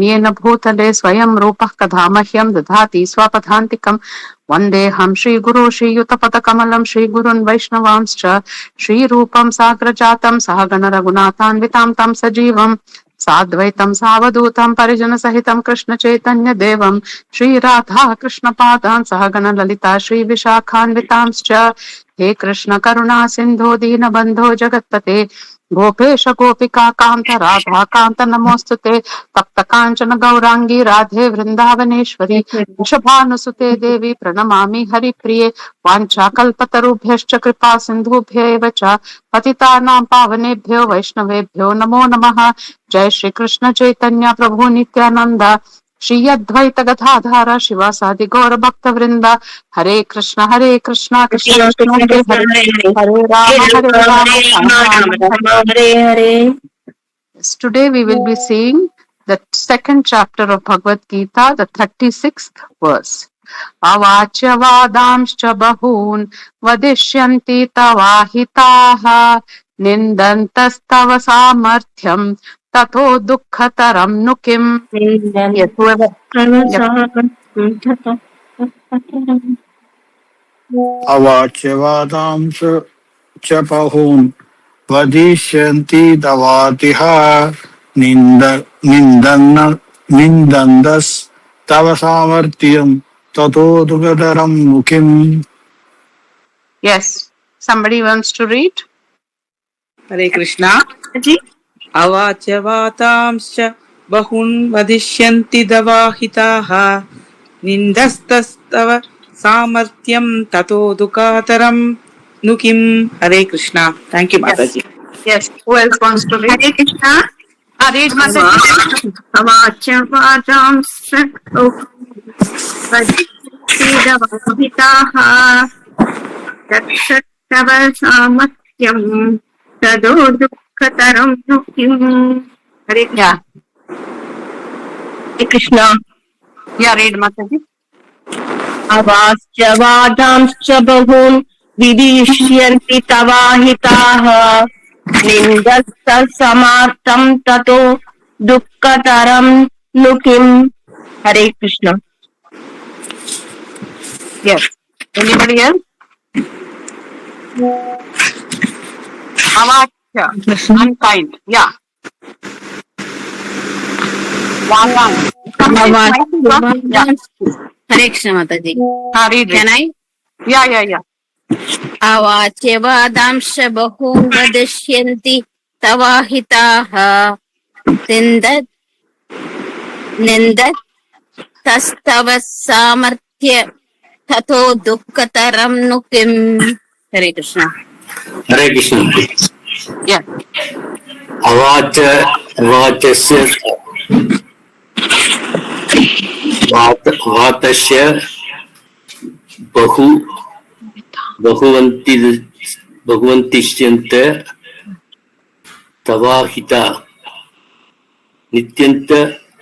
येन भूतले स्वयं रूपः कदा मह्यं दधाति स्वपदान्तिकम् वन्देऽहं श्रीगुरो श्रीयुतपदकमलं श्रीगुरुन् वैष्णवांश्च श्रीरूपं साग्रजातं सहगण रघुनाथान्वितां तं सजीवं साद्वैतं सावधूतं परिजनसहितं कृष्णचैतन्यदेवं श्रीराधा कृष्णपादान् सहगण ललिता श्रीविशाखान्वितांश्च हे कृष्ण करुणा सिन्धो दीनबन्धो जगत्पते गोपेश गोपिका कांत राधा कांत नमोस्तुते तप्त कांचन गौरांगी राधे वृंदावनेश्वरी वृषभानुसुते देवी प्रणमामि हरिप्रिये वाञ्छाकल्पतरुभ्यश्च कृपा सिन्धुभ्यैव च पतितानां पावनेभ्यो वैष्णवेभ्यो नमो नमः। जय श्री कृष्ण चैतन्य प्रभु नित्यानंद श्री अद्वैत गदाधर शिवासादि गौर भक्त वृंदा हरे Krishna Krishna Krishna Hare Hare Ram Hare Hare. Today we will be seeing the second chapter of Bhagavad Gita, the 36th verse. Avachya vadamscha bahun vadishyanti tavahitaha nindantastava samarthyam tato dukkataram nukim. Yes, whoever. Avachya च बहून् वदिष्यन्ति तवातिहा निन्दन्तस्तव सामर्थ्यं ततो दुःखतरं मुखिम्. Yes, somebody wants to read? Hare Krishna. Avachya vatamscha bahun vadishyanti davahitaha nindastastava samarthyam tato dukataram nukim. Hare Krishna. Thank you, Mathaji. Yes. Who else wants to read? Hare Krishna. Read, Mathaji. Avachya vadamscha vadishyanti davahitaha dakshatava samathyam tado dukkataram nukim. Hare Krishna. Hare Krishna. Yeah, read, Mathaji. Avachya vadamscha bahun vidishyanti tavahitaha nindasta samartam tato dukkataram nukim. Hare Krishna. Yes. Anybody else? Avachya, unkind. Yeah. Hare Krishna Mataji. Read it. Can I? Yeah. Avachya vadamsha bahun vadishyanti tavahitaha nindat tastava samarthya tato dukkataram nukim. Hare Krishna. Hare Krishna. Yeah. Vatasya Bhaguvantishyanta Tavahita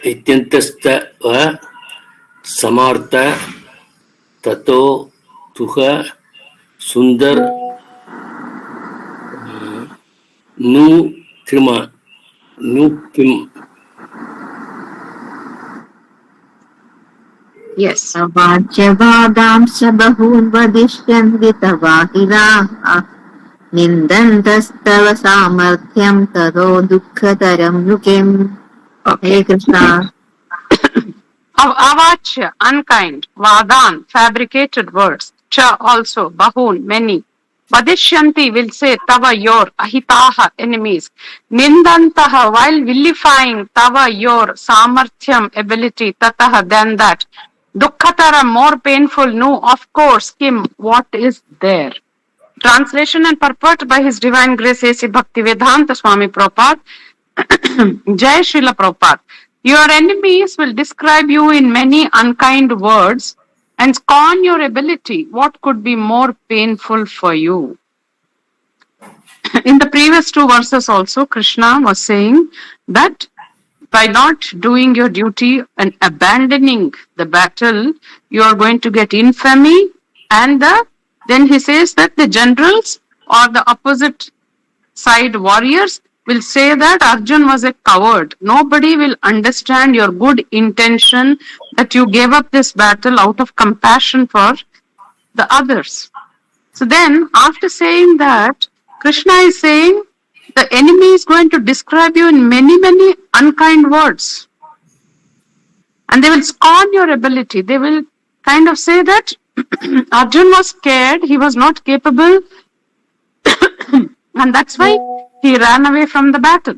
Nityantasta Samartha Tato Tuha Sundar Nukim. Yes. Avachya vadamscha bahun vadishyanti tavahitaha nindantastava samarthyam tado dukkataram nukim. Hare Krishna. Avachya, unkind. Vadan, fabricated words. Cha, also. Bahun, many. Vadishyanti will say, Tava, your. Ahitaha, enemies. Nindantaha, while vilifying Tava, your. Samarthyam, ability. Tataha, than that. Dukkatara, more painful. No, of course. Kim, what is there? Translation and purport by His Divine Grace A.C. Bhaktivedanta Swami Prabhupada. Jai Srila Prabhupada. Your enemies will describe you in many unkind words and scorn your ability. What could be more painful for you? In the previous two verses also, Krishna was saying that by not doing your duty and abandoning the battle, you are going to get infamy. And then he says that the generals or the opposite side warriors, will say that Arjun was a coward. Nobody will understand your good intention that you gave up this battle out of compassion for the others. So then, after saying that, Krishna is saying the enemy is going to describe you in many, many unkind words. And they will scorn your ability. They will kind of say that Arjun was scared, he was not capable, and that's why he ran away from the battle.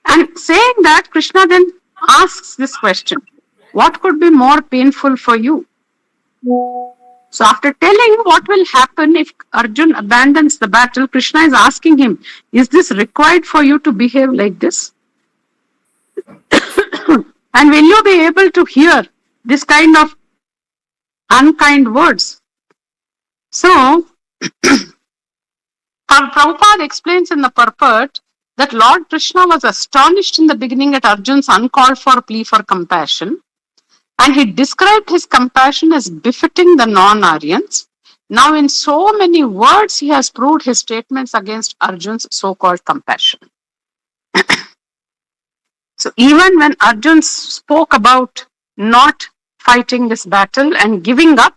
And saying that, Krishna then asks this question: what could be more painful for you? So after telling what will happen if Arjun abandons the battle, Krishna is asking him, is this required for you to behave like this? And will you be able to hear this kind of unkind words? So, Prabhupada explains in the purport that Lord Krishna was astonished in the beginning at Arjun's uncalled for plea for compassion, and he described his compassion as befitting the non-Aryans. Now, in so many words, he has proved his statements against Arjun's so-called compassion. So, even when Arjun spoke about not fighting this battle and giving up,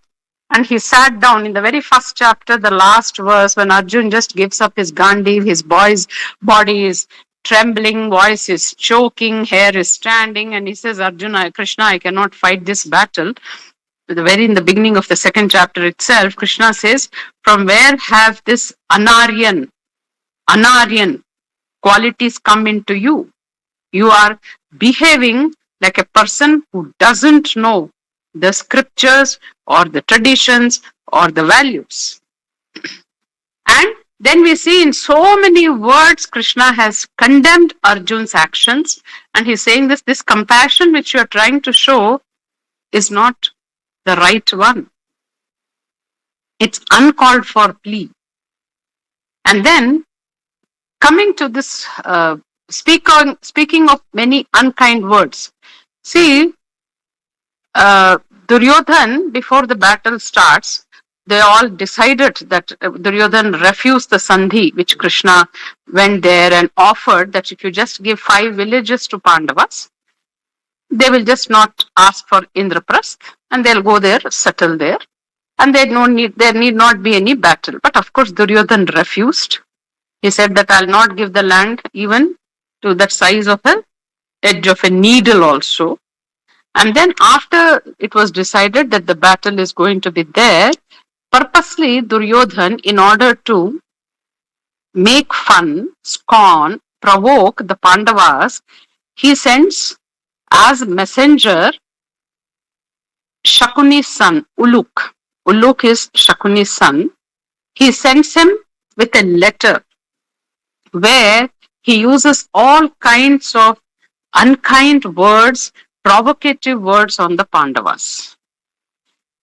and he sat down in the very first chapter, the last verse, when Arjun just gives up his Gandiv, his boy's body is trembling, voice is choking, hair is standing, and he says, Arjuna, Krishna, I cannot fight this battle. In the beginning of the second chapter itself, Krishna says, from where have this anaryan qualities come into you? You are behaving like a person who doesn't know the scriptures or the traditions or the values. And then we see in so many words, Krishna has condemned Arjun's actions, and he's saying this compassion which you are trying to show is not the right one. It's uncalled for plea. And then coming to this, speaking of many unkind words, see, Duryodhan, before the battle starts, they all decided that Duryodhan refused the Sandhi, which Krishna went there and offered that if you just give 5 villages to Pandavas, they will just not ask for Indraprasth and they'll go there, settle there, and there need not be any battle. But of course, Duryodhan refused. He said that I'll not give the land even to that size of an edge of a needle also. And then after it was decided that the battle is going to be there, purposely Duryodhan, in order to make fun, scorn, provoke the Pandavas, he sends as messenger Shakuni's son, Uluk. Uluk is Shakuni's son. He sends him with a letter where he uses all kinds of unkind words, provocative words on the Pandavas.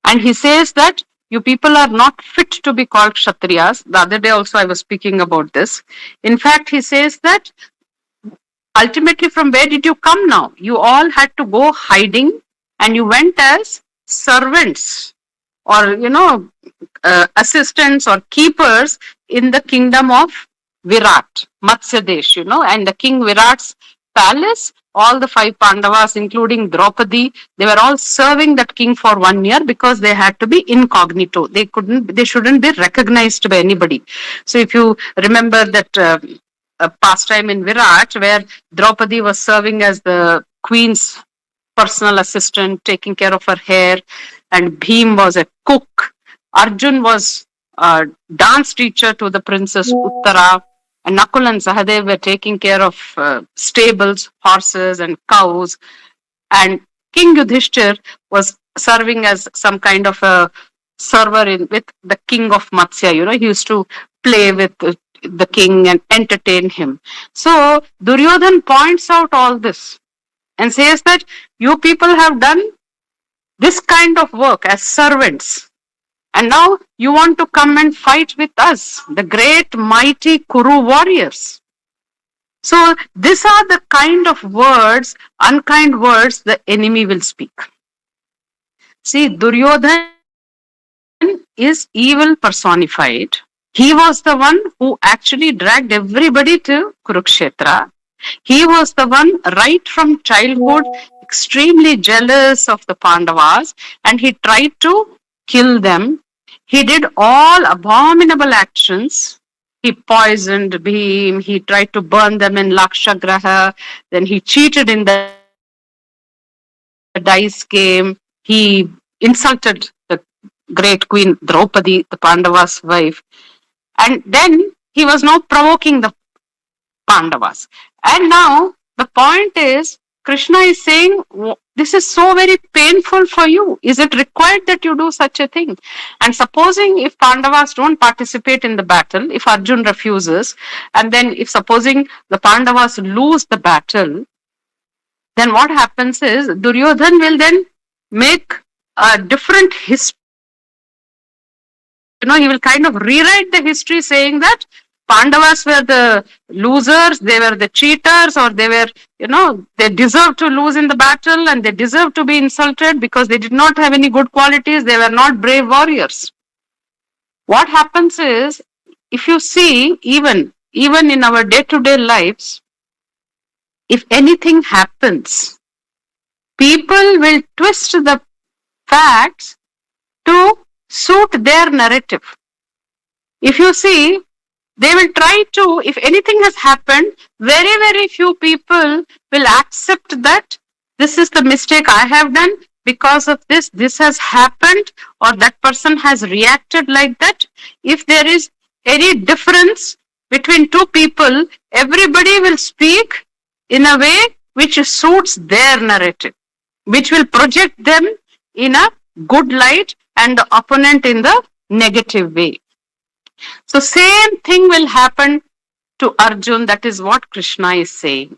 And he says that you people are not fit to be called Kshatriyas. The other day also I was speaking about this. In fact, he says that ultimately from where did you come now? You all had to go hiding and you went as servants or, assistants or keepers in the kingdom of Virat, Matsya Desh, and the king Virat's palace, all the 5 Pandavas, including Draupadi, they were all serving that king for 1 year because they had to be incognito. They shouldn't be recognized by anybody. So if you remember that pastime in Virat where Draupadi was serving as the queen's personal assistant, taking care of her hair, and Bhim was a cook. Arjun was a dance teacher to the princess Uttara. And Nakul and Sahadev were taking care of stables, horses and cows. And King Yudhishthir was serving as some kind of a server with the king of Matsya. He used to play with the king and entertain him. So Duryodhan points out all this and says that you people have done this kind of work as servants. And now you want to come and fight with us, the great mighty Kuru warriors. So these are the kind of words, unkind words, the enemy will speak. See, Duryodhan is evil personified. He was the one who actually dragged everybody to Kurukshetra. He was the one right from childhood extremely jealous of the Pandavas, and he tried to kill them. He did all abominable actions. He poisoned Bhim, he tried to burn them in Lakshagraha, then he cheated in the dice game. He insulted the great queen Draupadi, the Pandavas' wife. And then he was now provoking the Pandavas. And now the point is, Krishna is saying, this is so very painful for you. Is it required that you do such a thing? And supposing if Pandavas don't participate in the battle, if Arjun refuses, and then if supposing the Pandavas lose the battle, then what happens is Duryodhan will then make a different history. He will kind of rewrite the history saying that Pandavas were the losers, they were the cheaters, or they were, they deserved to lose in the battle and they deserved to be insulted because they did not have any good qualities, they were not brave warriors. What happens is, if you see, even in our day-to-day lives, if anything happens, people will twist the facts to suit their narrative. If you see, they will try to, if anything has happened, very, very few people will accept that this is the mistake I have done, because of this has happened, or that person has reacted like that. If there is any difference between two people, everybody will speak in a way which suits their narrative, which will project them in a good light and the opponent in the negative way. So same thing will happen to Arjun. That is what Krishna is saying.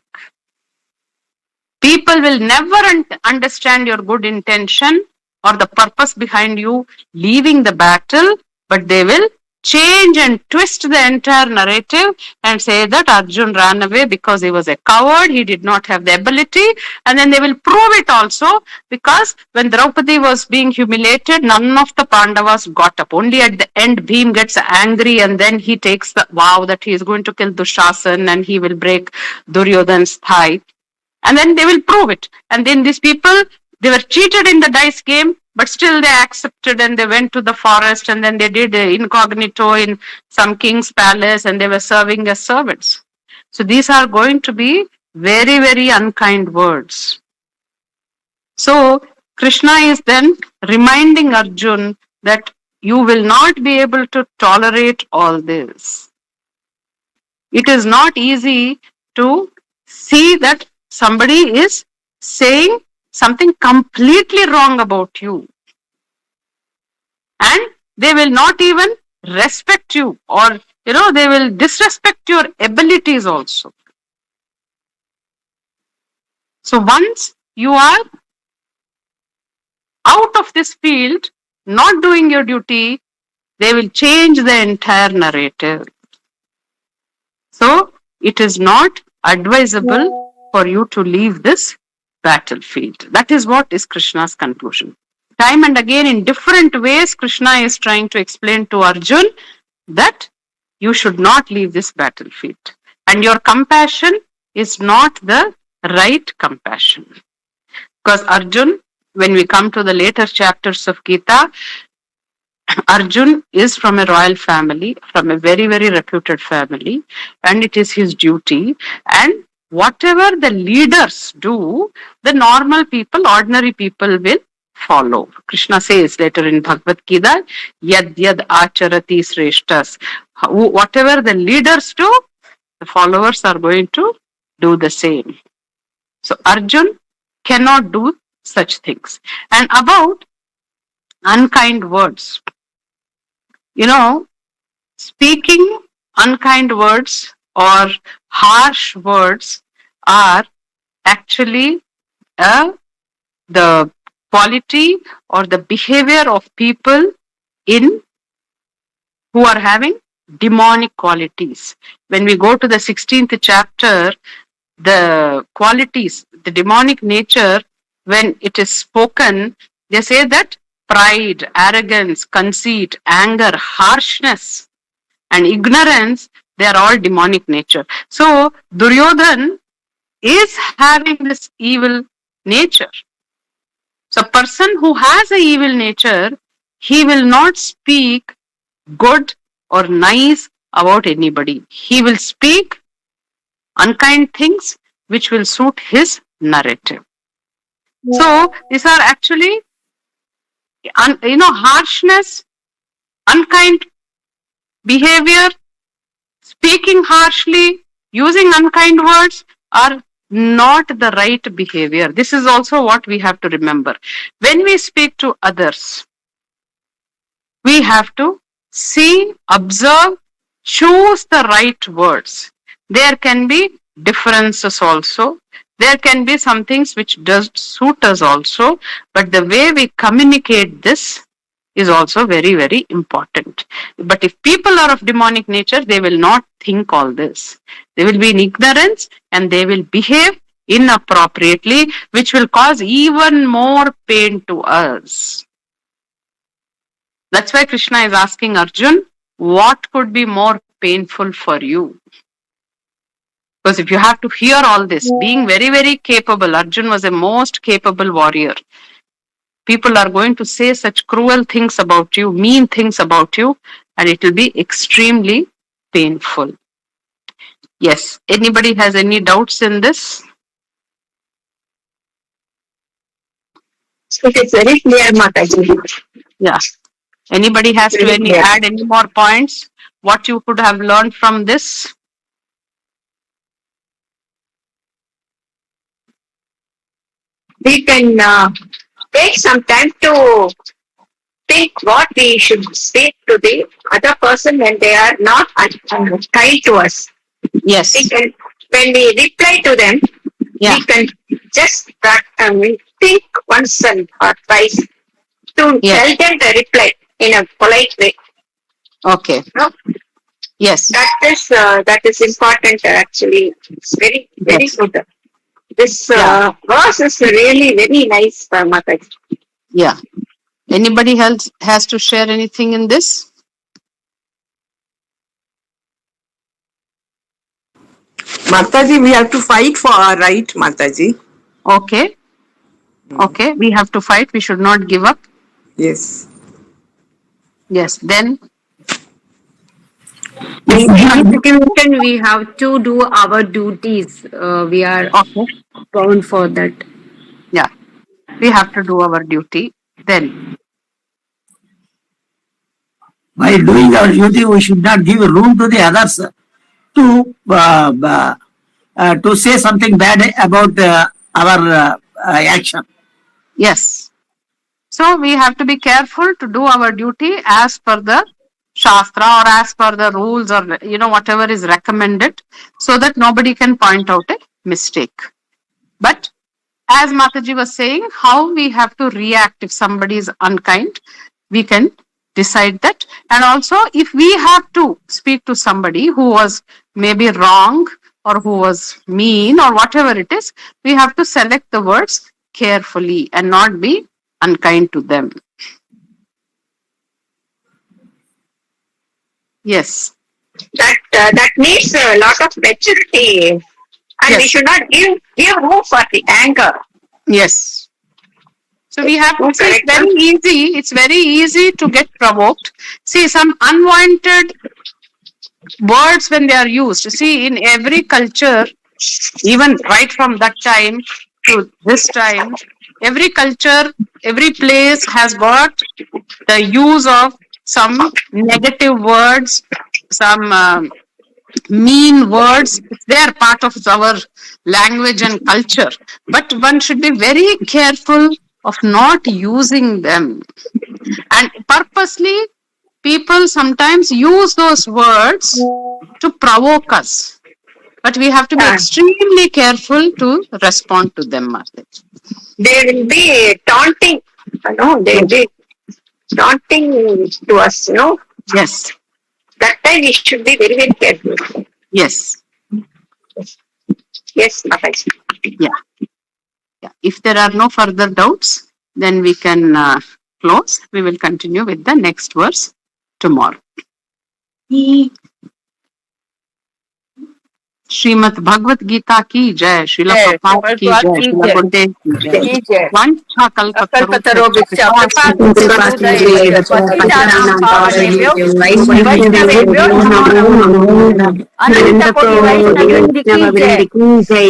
People will never understand your good intention or the purpose behind you leaving the battle, but they will change and twist the entire narrative and say that Arjun ran away because he was a coward, he did not have the ability, and then they will prove it also, because when Draupadi was being humiliated, none of the Pandavas got up. Only at the end Bhim gets angry and then he takes the vow that he is going to kill Dushasan and he will break Duryodhan's thigh, and then they will prove it. And then these people, they were cheated in the dice game, but still they accepted and they went to the forest and then they did incognito in some king's palace and they were serving as servants. So these are going to be very, very unkind words. So Krishna is then reminding Arjun that you will not be able to tolerate all this. It is not easy to see that somebody is saying something completely wrong about you, and they will not even respect you, or they will disrespect your abilities also. So once you are out of this field, not doing your duty, they will change the entire narrative. So it is not advisable for you to leave this battlefield. That is what is Krishna's conclusion. Time and again, in different ways, Krishna is trying to explain to Arjun that you should not leave this battlefield. And your compassion is not the right compassion. Because Arjun, when we come to the later chapters of Gita, Arjun is from a royal family, from a very, very reputed family, and it is his duty. And whatever the leaders do, the normal people, ordinary people will follow. Krishna says later in Bhagavad Gita, yad yad acharati sreshtas. Whatever the leaders do, the followers are going to do the same. So Arjun cannot do such things. And about unkind words, speaking unkind words or harsh words are actually the quality or the behavior of people who are having demonic qualities. When we go to the 16th chapter, the qualities, the demonic nature, when it is spoken, they say that pride, arrogance, conceit, anger, harshness, and ignorance, they are all demonic nature. So Duryodhan is having this evil nature. So a person who has an evil nature, he will not speak good or nice about anybody. He will speak unkind things which will suit his narrative. So these are actually, harshness, unkind behavior, speaking harshly, using unkind words are not the right behavior. This is also what we have to remember. When we speak to others, we have to see, observe, choose the right words. There can be differences also. There can be some things which does suit us also, but the way we communicate this is also very, very important. But if people are of demonic nature, they will not think all this. They will be in ignorance and they will behave inappropriately, which will cause even more pain to us. That's why Krishna is asking Arjun, what could be more painful for you? Because if you have to hear all this, being very, very capable, Arjun was a most capable warrior. People are going to say such cruel things about you, mean things about you, and it will be extremely painful. Yes. Anybody has any doubts in this? It is very clear, Mathaji. Yeah. Anybody has to add any more points? What you could have learned from this? We can take some time to think what we should speak to the other person when they are not kind to us. Yes. When we reply to them, we can just think once or twice to tell them the reply in a polite way. Okay. No? Yes. That is important actually. It's very, very good. This verse is really very nice, Mathaji. Yeah. Anybody else has to share anything in this? Mathaji, we have to fight for our right, Mathaji. Okay. Okay. We have to fight. We should not give up. Yes. Yes. Then we have to do our duties. We are bound for that. Yeah. We have to do our duty. Then by doing our duty, we should not give room to the others to say something bad about our action. yes. So we have to be careful to do our duty as per the Shastra or as per the rules or whatever is recommended, so that nobody can point out a mistake. But as Mathaji was saying, how we have to react if somebody is unkind, we can decide that. And also if we have to speak to somebody who was maybe wrong or who was mean or whatever it is, we have to select the words carefully and not be unkind to them. Yes. That needs a lot of maturity, and we should not give room for the anger. Yes. So we have to say it's very easy to get provoked. See, some unwanted words when they are used. See, in every culture, even right from that time to this time, every culture, every place has got the use of some negative words, some mean words. They are part of our language and culture. But one should be very careful of not using them. And purposely, people sometimes use those words to provoke us. But we have to be extremely careful to respond to them, Mathaji. They will be taunting, they will be taunting to us, Yes. That time we should be very, very careful. Yes. Yes, Mathaji. Yeah. If there are no further doubts, then we can close. We will continue with the next verse tomorrow. Shrimad Bhagavad Gita की जय, श्रीला प्रभुपाद की जय, श्रीला गुरुदेव की जय। वंशा कल्पतरुभ्यश्च पतितानां पावनेभ्यो वैष्णवेभ्यो अनंत कोटि वैष्णववृंद की जय।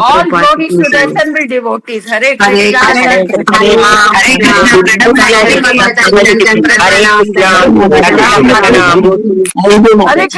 All glories to the assembled devotees. Hare Krishna, Hare Krishna, Hare Krishna, Hare Krishna, Hare